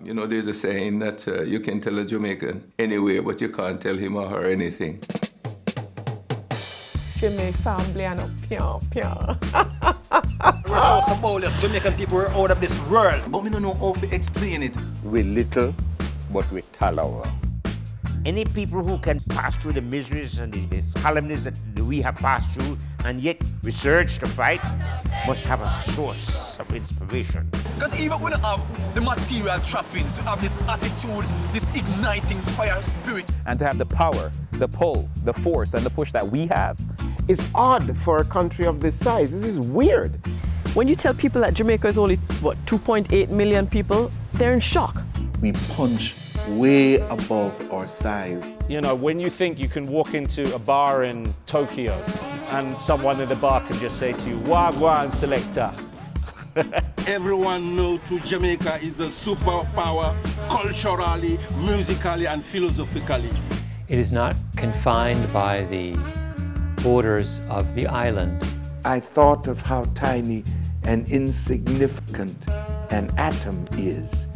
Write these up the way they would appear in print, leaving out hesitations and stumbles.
You know, there's a saying that you can tell a Jamaican anyway, but you can't tell him or her anything. We're so symbolic. Jamaican people are out of this world. But we don't know how to explain it. We're little, but we're tolerant. Any people who can pass through the miseries and the calamities that we have passed through and yet research to fight must have a source of inspiration. Because even when we have the material trappings, we have this attitude, this igniting fire spirit. And to have the power, the pull, the force, and the push that we have. It's odd for a country of this size. This is weird. When you tell people that Jamaica is only, what, 2.8 million people, they're in shock. We punch way above our size. You know, when you think you can walk into a bar in Tokyo and someone in the bar can just say to you, Wagwan selector. Everyone knows to Jamaica is a superpower culturally, musically, and philosophically. It is not confined by the borders of the island. I thought of how tiny and insignificant an atom is.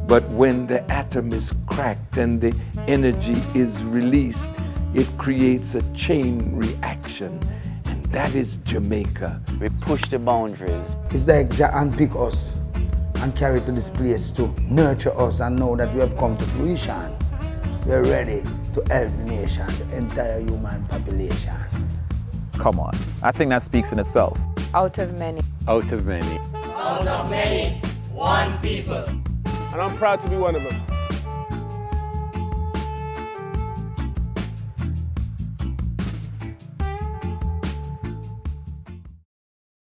But when the atom is cracked and the energy is released, it creates a chain reaction. And that is Jamaica. We push the boundaries. It's like Jah unpick us and carry to this place to nurture us and know that we have come to fruition. We are ready to help the nation, the entire human population. Come on. I think that speaks in itself. Out of many. Out of many. Out of many, one people. And I'm proud to be one of them.